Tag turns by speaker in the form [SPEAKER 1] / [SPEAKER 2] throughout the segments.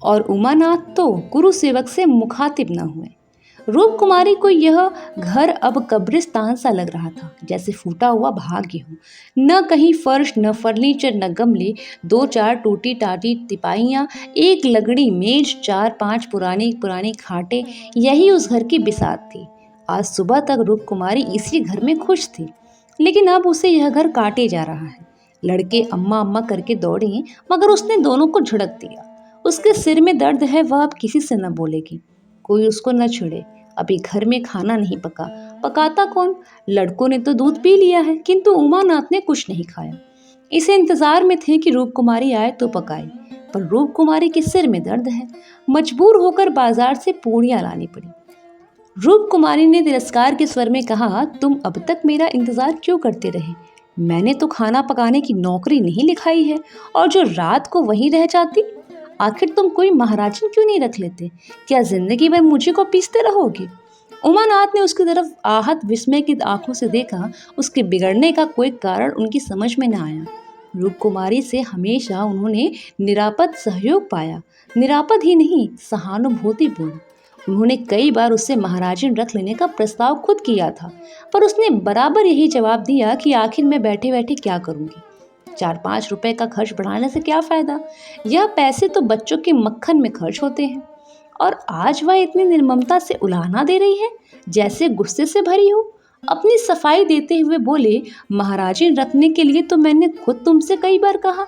[SPEAKER 1] और उमानाथ तो गुरु सेवक से मुखातिब न हुए। रूप कुमारी को यह घर अब कब्रिस्तान सा लग रहा था, जैसे फूटा हुआ भाग्य हो। न कहीं फर्श, न फर्नीचर, न गमले, दो चार टूटी टाटी तिपाइयाँ, एक लगड़ी मेज, चार पांच पुरानी पुरानी खाटे, यही उस घर की बिसात थी। आज सुबह तक रूप कुमारी इसी घर में खुश थी, लेकिन अब उसे यह घर काटे जा रहा है। लड़के अम्मा अम्मा करके दौड़े, मगर उसने दोनों को झुड़क दिया। उसके सिर में दर्द है, वह अब किसी से न बोलेगी, कोई उसको न छेड़े। अभी घर में खाना नहीं पका, पकाता कौन? लड़कों ने तो दूध पी लिया है, किंतु उमानाथ ने कुछ नहीं खाया। इसे इंतजार में थे कि रूप कुमारी आए तो पकाए, पर रूप कुमारी के सिर में दर्द है। मजबूर होकर बाजार से पूड़ियां लानी पड़ी। रूप कुमारी ने तिरस्कार के स्वर में कहा, तुम अब तक मेरा इंतजार क्यों करते रहे? मैंने तो खाना पकाने की नौकरी नहीं लिखाई है, और जो रात को वहीं रह जाती। आखिर तुम कोई महाराजन क्यों नहीं रख लेते? क्या जिंदगी भर मुझे को पीसते रहोगे? उमानाथ ने उसकी तरफ आहत विस्मय की आंखों से देखा। उसके बिगड़ने का कोई कारण उनकी समझ में न आया। रूप कुमारी से हमेशा उन्होंने निरापद सहयोग पाया, निरापद ही नहीं, सहानुभूतिपूर्ण। उन्होंने कई बार उससे महाराजन रख लेने का प्रस्ताव खुद किया था, पर उसने बराबर यही जवाब दिया कि आखिर मैं बैठे बैठे क्या करूंगी? 4-5 रुपए का खर्च बढ़ाने से क्या फायदा? यह पैसे तो बच्चों के मक्खन में खर्च होते हैं। और आज वह इतनी निर्ममता से उलाहना दे रही है, जैसे गुस्से से भरी हो। अपनी सफाई देते हुए बोले, महाराजन रखने के लिए तो मैंने खुद तुमसे कई बार कहा,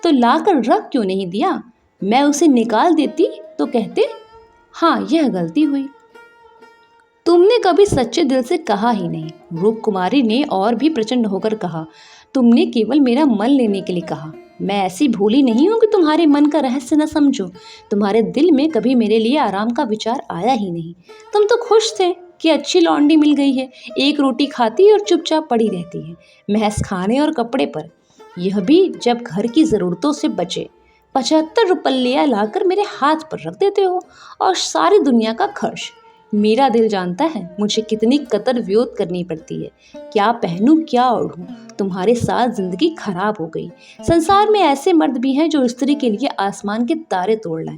[SPEAKER 1] तो लाकर रख क्यों नहीं दिया? मैं उसे निकाल देती तो कहते। हाँ, यह गलती हुई। तुमने कभी सच्चे दिल से कहा ही नहीं। रूप कुमारी ने और भी प्रचंड होकर कहा, तुमने केवल मेरा मन लेने के लिए कहा। मैं ऐसी भोली नहीं हूं कि तुम्हारे मन का रहस्य न समझो। तुम्हारे दिल में कभी मेरे लिए आराम का विचार आया ही नहीं। तुम तो खुश थे कि अच्छी लौंडी मिल गई है, एक रोटी खाती और चुपचाप पड़ी रहती है, महज खाने और कपड़े पर, यह भी जब घर की जरूरतों से बचे। 75 रुपया लाकर मेरे हाथ पर रख देते हो, और सारी दुनिया का खर्च। मेरा दिल जानता है मुझे कितनी कतर वियोत करनी पड़ती है। क्या पहनूं, क्या ओढ़ूं? तुम्हारे साथ जिंदगी खराब हो गई। संसार में ऐसे मर्द भी हैं जो स्त्री के लिए आसमान के तारे तोड़ लाएं।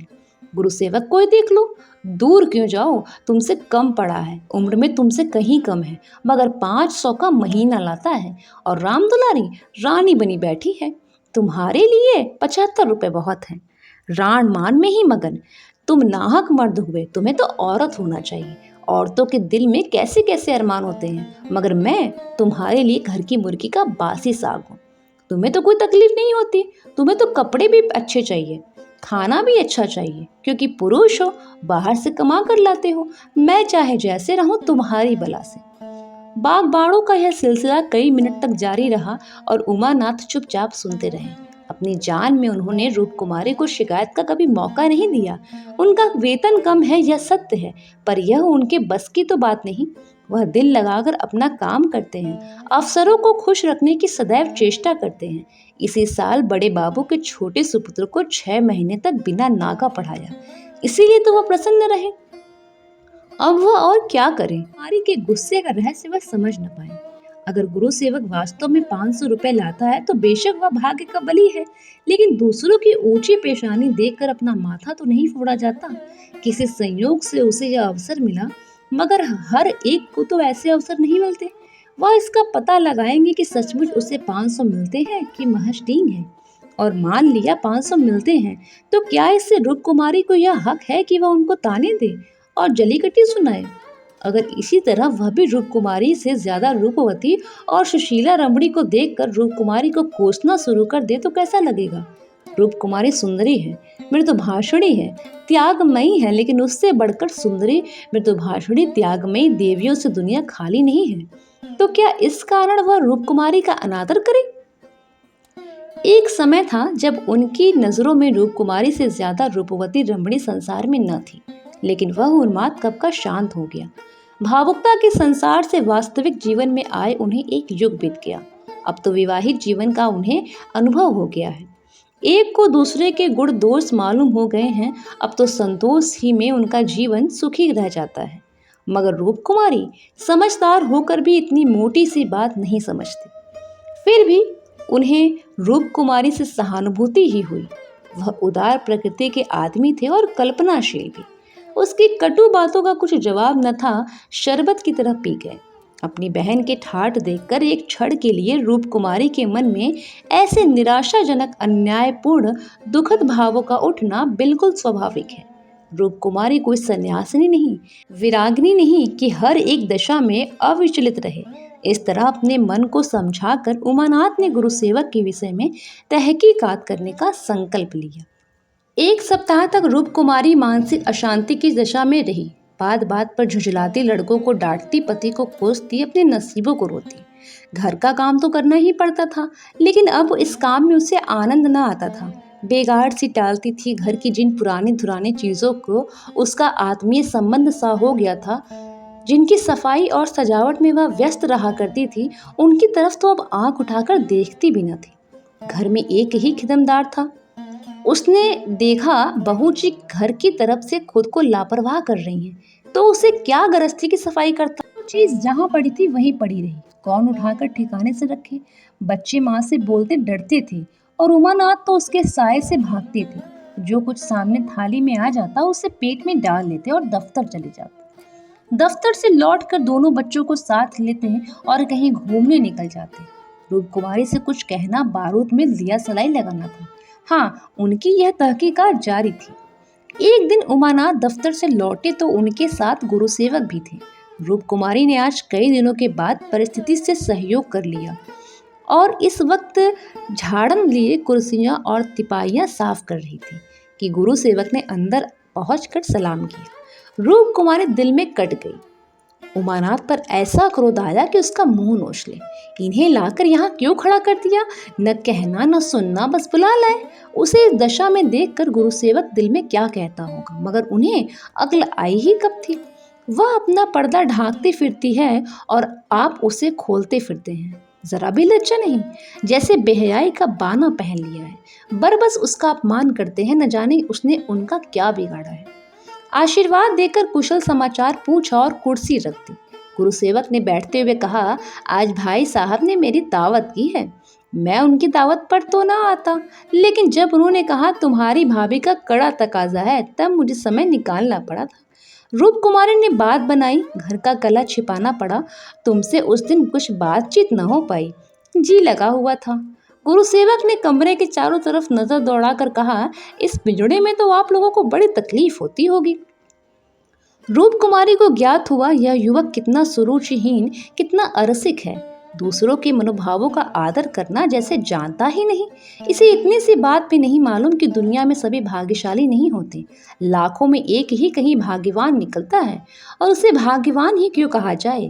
[SPEAKER 1] गुरु सेवक कोई देख लो, दूर क्यों जाओ, तुमसे कम पड़ा है, उम्र में तुमसे कहीं कम है, मगर 500 का महीना लाता है, और राम दुलारी रानी बनी बैठी है। तुम्हारे लिए 75 रुपए बहुत हैं। राण मान में ही मगन। तुम नाहक मर्द हुए, तुम्हें तो औरत होना चाहिए। औरतों के दिल में कैसे कैसे अरमान होते हैं, मगर मैं तुम्हारे लिए घर की मुर्गी का बासी साग हूँ। तुम्हें तो कोई तकलीफ नहीं होती। तुम्हें तो कपड़े भी अच्छे चाहिए, खाना भी अच्छा चाहिए, क्योंकि पुरुष हो, बाहर से कमा कर लाते हो। मैं चाहे जैसे रहूं तुम्हारी बला से। बाग बाड़ों का यह सिलसिला कई मिनट तक जारी रहा, और उमानाथ चुपचाप सुनते रहे। अपनी जान में उन्होंने रूप कुमारी को शिकायत का कभी मौका नहीं दिया। उनका वेतन कम है, यह सत्य है, पर यह उनके बस की तो बात नहीं। वह दिल लगाकर अपना काम करते हैं, अफसरों को खुश रखने की सदैव चेष्टा करते हैं। इसी साल बड़े बाबू के छोटे सुपुत्र को 6 महीने तक बिना नागा पढ़ाया, इसीलिए तो वह प्रसन्न रहे। अब वह और क्या करे? कुमारी के गुस्से का रहस्य वह समझ न पाए। अगर गुरु सेवक वास्तव में 500 रुपए लाता है तो बेशक वह भाग्य का बली है, लेकिन दूसरों की ऊंची पेशानी देखकर अपना माथा तो नहीं फोड़ा जाता। किसी संयोग से उसे यह अवसर मिला, मगर हर एक को तो ऐसे अवसर नहीं मिलते। वह इसका पता लगाएंगे कि सचमुच उसे 500 मिलते हैं कि महज डींग है। और मान लिया 500 मिलते हैं, तो क्या इससे रूप कुमारी को यह हक है कि वह उनको ताने दे और जलीकट्टी सुनाए? अगर इसी तरह वह भी रूप कुमारी से ज्यादा रूपवती और सुशीला रमणी को देखकर रूप कुमारी को कोसना शुरू कर दे तो कैसा लगेगा? रूप कुमारी सुंदरी है, मृदुभाषिणी है, त्यागमयी है, लेकिन उससे बढ़कर सुंदरी, मृदुभाषिणी, त्यागमयी देवियों से दुनिया खाली नहीं है। तो क्या इस कारण वह रूप कुमारी का अनादर करे? एक समय था जब उनकी नजरों में रूप कुमारी से ज्यादा रूपवती रमणी संसार में न थी, लेकिन वह उन्माद कब का शांत हो गया। भावुकता के संसार से वास्तविक जीवन में आए उन्हें एक युग बीत गया। अब तो विवाहित जीवन का उन्हें अनुभव हो गया है। एक को दूसरे के गुण दोष मालूम हो गए हैं। अब तो संतोष ही में उनका जीवन सुखी रह जाता है। मगर रूप कुमारी समझदार होकर भी इतनी मोटी सी बात नहीं समझती। फिर भी उन्हें रूप कुमारी से सहानुभूति ही हुई। वह उदार प्रकृति के आदमी थे और कल्पनाशील भी। उसकी कटु बातों का कुछ जवाब न था, शरबत की तरह पी गए। अपनी बहन के ठाठ देखकर एक क्षण के लिए रूप कुमारी के मन में ऐसे निराशाजनक अन्यायपूर्ण दुखद भावों का उठना बिल्कुल स्वाभाविक है। रूप कुमारी कोई सन्यासिनी नहीं, विरागिनी नहीं कि हर एक दशा में अविचलित रहे। इस तरह अपने मन को समझाकर उमानाथ ने गुरुसेवक के विषय में तहकीकात करने का संकल्प लिया। एक सप्ताह तक रूप कुमारी मानसिक अशांति की दशा में रही। बात बात पर झुंझलाती, लड़कों को डांटती, पति को कोसती, अपने नसीबों को रोती। घर का काम तो करना ही पड़ता था, लेकिन अब इस काम में उसे आनंद न आता था। बेगाड़ सी टालती थी। घर की जिन पुरानी धुरानी चीज़ों को उसका आत्मीय संबंध सा हो गया था, जिनकी सफाई और सजावट में वह व्यस्त रहा करती थी, उनकी तरफ तो अब आंख उठाकर देखती भी न थी। घर में एक ही खिदमदार था। उसने देखा बहू जी घर की तरफ से खुद को लापरवाह कर रही हैं, तो उसे क्या गृहस्थी की सफाई करता। वो चीज जहाँ पड़ी थी वहीं पड़ी रही, कौन उठाकर ठिकाने से रखे। बच्चे माँ से बोलते डरते थे और उमानाथ तो उसके साए से भागते थे। जो कुछ सामने थाली में आ जाता उसे पेट में डाल लेते और दफ्तर चले जाते। दफ्तर से लौटकर दोनों बच्चों को साथ लेते और कहीं घूमने निकल जाते। रूप कुमारी से कुछ कहना बारूद में दिया सलाई लगाना था। हाँ, उनकी यह तहकीकात जारी थी। एक दिन उमानाथ दफ्तर से लौटे तो उनके साथ गुरुसेवक भी थे। रूप कुमारी ने आज कई दिनों के बाद परिस्थिति से सहयोग कर लिया और इस वक्त झाड़न लिए कुर्सियां और तिपाहियां साफ कर रही थी कि गुरुसेवक ने अंदर पहुंचकर सलाम किया। रूप कुमारी दिल में कट गई। उमानाथ पर ऐसा क्रोध आया कि उसका मुंह नोच ले। इन्हें लाकर यहाँ क्यों खड़ा कर दिया? न कहना न सुनना, बस बुला लाए। उसे इस दशा में देखकर गुरुसेवक दिल में क्या कहता होगा, मगर उन्हें अक्ल आई ही कब थी। वह अपना पर्दा ढांकती फिरती है और आप उसे खोलते फिरते हैं। जरा भी लज्जा नहीं, जैसे बेहयाई का बाना पहन लिया है। बरबस उसका अपमान करते हैं, न जाने उसने उनका क्या बिगाड़ा है। आशीर्वाद देकर कुशल समाचार पूछा और कुर्सी रख दी। गुरुसेवक ने बैठते हुए कहा, आज भाई साहब ने मेरी दावत की है। मैं उनकी दावत पर तो ना आता, लेकिन जब उन्होंने कहा तुम्हारी भाभी का कड़ा तकाजा है, तब मुझे समय निकालना पड़ा था। रूप कुमारी ने बात बनाई, घर का कला छिपाना पड़ा। तुमसे उस दिन कुछ बातचीत न हो पाई, जी लगा हुआ था। गुरुसेवक ने कमरे के चारों तरफ नजर दौड़ाकर कहा, इस पिंजड़े में तो आप लोगों को बड़ी तकलीफ होती होगी। रूप कुमारी को ज्ञात हुआ यह युवक कितना सुरुचिहीन, कितना अरसिक है। दूसरों के मनोभावों का आदर करना जैसे जानता ही नहीं। इसे इतनी सी बात भी नहीं मालूम कि दुनिया में सभी भाग्यशाली नहीं होते। लाखों में एक ही कहीं भाग्यवान निकलता है, और उसे भाग्यवान ही क्यों कहा जाए।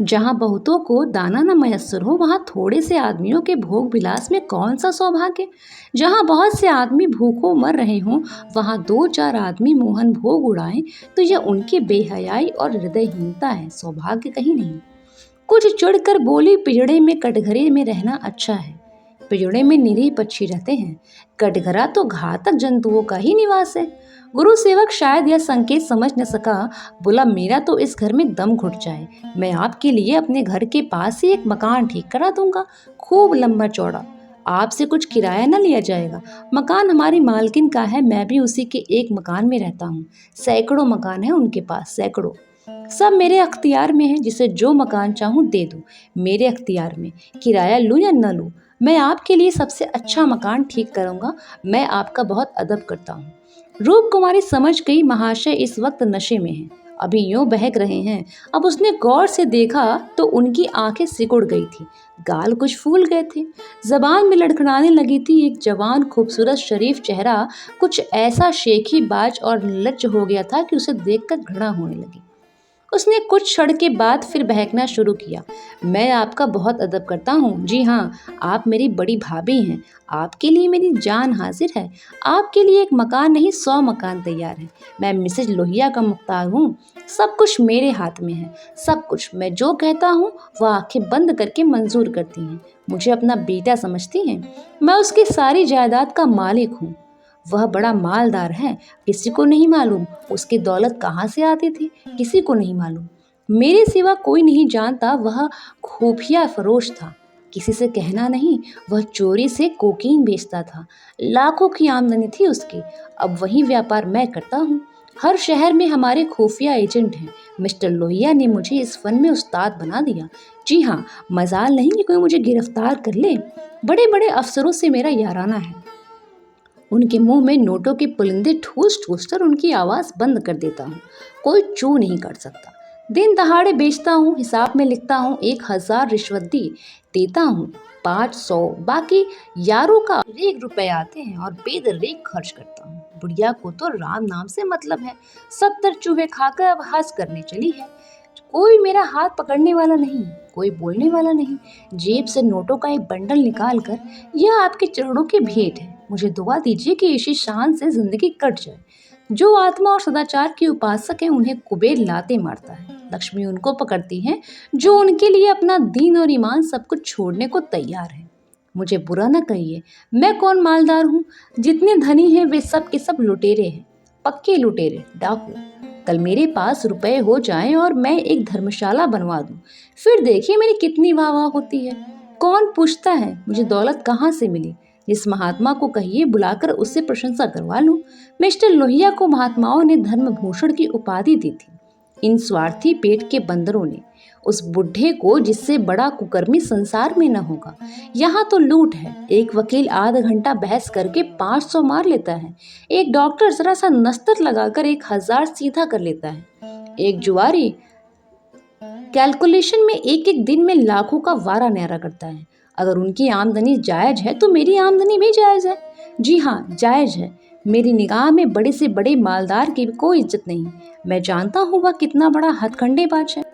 [SPEAKER 1] जहाँ बहुतों को दाना न मयस्सर हो, वहाँ थोड़े से आदमियों के भोग विलास में कौन सा सौभाग्य। जहाँ बहुत से आदमी भूखों मर रहे हों, वहाँ दो चार आदमी मोहन भोग उड़ाएं, तो यह उनकी बेहयाई और हृदयहीनता है, सौभाग्य कहीं नहीं। कुछ चिढ़कर बोली, पिंजड़े में कटघरे में रहना अच्छा है। पिंजड़े में निरीह पक्षी रहते हैं, कटघरा तो घातक जंतुओं का ही निवास है। गुरुसेवक शायद यह संकेत समझ न सका। बोला, मेरा तो इस घर में दम घुट जाए। मैं आपके लिए अपने घर के पास ही एक मकान ठीक करा दूंगा, खूब लंबा चौड़ा। आपसे कुछ किराया न लिया जाएगा। मकान हमारी मालकिन का है, मैं भी उसी के एक मकान में रहता हूँ। सैकड़ों मकान है उनके पास, सैकड़ों। सब मेरे अख्तियार में है, जिसे जो मकान चाहूँ दे दूँ, मेरे अख्तियार में। किराया लूँ या न लूँ, मैं आपके लिए सबसे अच्छा मकान ठीक करूँगा। मैं आपका बहुत अदब करता हूँ। रूप कुमारी समझ गई महाशय इस वक्त नशे में हैं, अभी यूं बहक रहे हैं। अब उसने गौर से देखा तो उनकी आंखें सिकुड़ गई थी, गाल कुछ फूल गए थे, जबान में लड़खड़ाने लगी थी। एक जवान खूबसूरत शरीफ चेहरा कुछ ऐसा शेखी बाज और निर्लज्ज हो गया था कि उसे देखकर घृणा होने लगी। उसने कुछ क्षण के बाद फिर बहकना शुरू किया। मैं आपका बहुत अदब करता हूँ। जी हाँ, आप मेरी बड़ी भाभी हैं। आपके लिए मेरी जान हाजिर है। आपके लिए एक मकान नहीं 100 मकान तैयार है। मैं मिसेज लोहिया का मुख्तार हूँ। सब कुछ मेरे हाथ में है। सब कुछ मैं जो कहता हूँ वह आंखें बंद करके मंजूर करती हैं। मुझे अपना बेटा समझती हैं। मैं उसकी सारी जायदाद का मालिक हूँ। वह बड़ा मालदार है, किसी को नहीं मालूम उसकी दौलत कहाँ से आती थी, किसी को नहीं मालूम। मेरे सिवा कोई नहीं जानता वह खुफिया फरोश था। किसी से कहना नहीं, वह चोरी से कोकीन बेचता था। लाखों की आमदनी थी उसकी। अब वही व्यापार मैं करता हूँ। हर शहर में हमारे खुफिया एजेंट हैं। मिस्टर लोहिया ने मुझे इस फन में उस्ताद बना दिया। जी हाँ, मजाल नहीं कि कोई मुझे गिरफ्तार कर ले। बड़े बड़े अफसरों से मेरा याराना है। उनके मुंह में नोटों के पुलिंदे ठूस ठूस कर उनकी आवाज़ बंद कर देता हूँ। कोई चू नहीं कर सकता। दिन दहाड़े बेचता हूँ, हिसाब में लिखता हूँ, 1,000 रिश्वत देता हूँ, 500 बाकी यारों का ₹1 आते हैं और बेदर्रेक खर्च करता हूँ। बुढ़िया को तो राम नाम से मतलब है। 70 चूहे खाकर अब हंस करने चली है। कोई मेरा हाथ पकड़ने वाला नहीं, कोई बोलने वाला नहीं। जेब से नोटों का एक बंडल निकाल कर, यह आपके चरणों की भेंट है। मुझे दुआ दीजिए कि इसी शान से जिंदगी कट जाए। जो आत्मा और सदाचार के उपासक हैं, उन्हें कुबेर लाते मारता है। लक्ष्मी उनको पकड़ती है जो उनके लिए अपना दीन और ईमान सब कुछ छोड़ने को तैयार है। मुझे बुरा न कहिए, मैं कौन मालदार हूँ। जितने धनी हैं वे सब के सब लुटेरे हैं, पक्के लुटेरे, डाकू। कल मेरे पास रुपए हो जाएं और मैं एक धर्मशाला बनवा दूं, फिर देखिए मेरी कितनी वाह वाह होती है। कौन पूछता है मुझे दौलत कहाँ से मिली। जिस महात्मा को कहिए बुलाकर उससे प्रशंसा करवा लूं। मिस्टर लोहिया को महात्माओं ने धर्म भूषण की उपाधि दी थी। इन स्वार्थी पेट के बंदरों ने। उस बुढ़े को जिससे बड़ा कुकर्मी संसार में न होगा। यहाँ तो लूट है। एक वकील आधा घंटा बहस करके 500 मार लेता है। एक डॉक्टर जरा सा नस्तर लगाकर 1,000 सीधा कर लेता है। एक जुआरी कैलकुलेशन में एक एक दिन में लाखों का वारा न्यारा करता है। अगर उनकी आमदनी जायज है तो मेरी आमदनी भी जायज है। जी हाँ, जायज है। मेरी निगाह में बड़े से बड़े मालदार की भी कोई इज्जत नहीं। मैं जानता हूँ वह कितना बड़ा हथकंडेबाज है।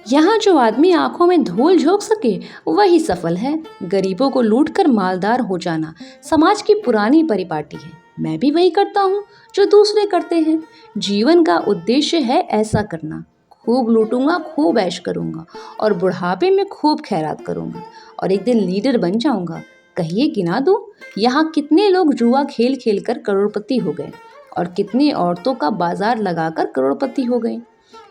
[SPEAKER 1] यहाँ जो आदमी आंखों में धूल झोंक सके वही सफल है। गरीबों को लूट कर मालदार हो जाना समाज की पुरानी परिपाटी है। मैं भी वही करता हूँ जो दूसरे करते हैं। जीवन का उद्देश्य है ऐसा करना। खूब लूटूंगा, खूब ऐश करूंगा और बुढ़ापे में खूब खैरात करूंगा और एक दिन लीडर बन जाऊंगा। कहिए गिना दूं, यहाँ कितने लोग जुआ खेल खेल कर करोड़पति हो गए और कितनी औरतों का बाजार लगाकर करोड़पति हो गए।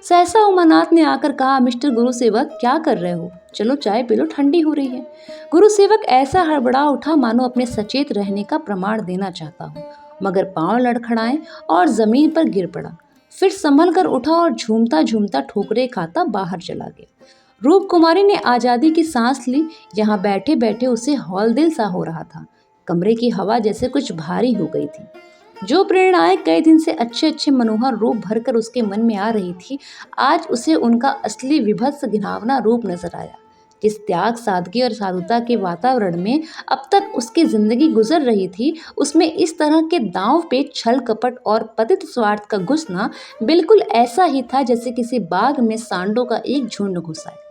[SPEAKER 1] सहसा उमानाथ ने आकर कहा, मिस्टर गुरु सेवक क्या कर रहे हो, चलो चाय पी लो, ठंडी हो रही है। गुरु सेवक ऐसा हड़बड़ा उठा मानो अपने सचेत रहने का प्रमाण देना चाहता हो, मगर पांव लड़खड़ाए और जमीन पर गिर पड़ा। फिर संभल कर उठा और झूमता झूमता ठोकरे खाता बाहर चला गया। रूप कुमारी ने आजादी की सांस ली। यहाँ बैठे बैठे उसे हौल दिल सा हो रहा था। कमरे की हवा जैसे कुछ भारी हो गई थी। जो प्रेरणाएं कई दिन से अच्छे अच्छे मनोहर रूप भरकर उसके मन में आ रही थी, आज उसे उनका असली विभत्स घिनौना रूप नजर आया। जिस त्याग, सादगी और साधुता के वातावरण में अब तक उसकी जिंदगी गुजर रही थी, उसमें इस तरह के दांव पे छल कपट और पतित स्वार्थ का घुसना बिल्कुल ऐसा ही था जैसे किसी बाग में सांडों का एक झुंड घुसा है।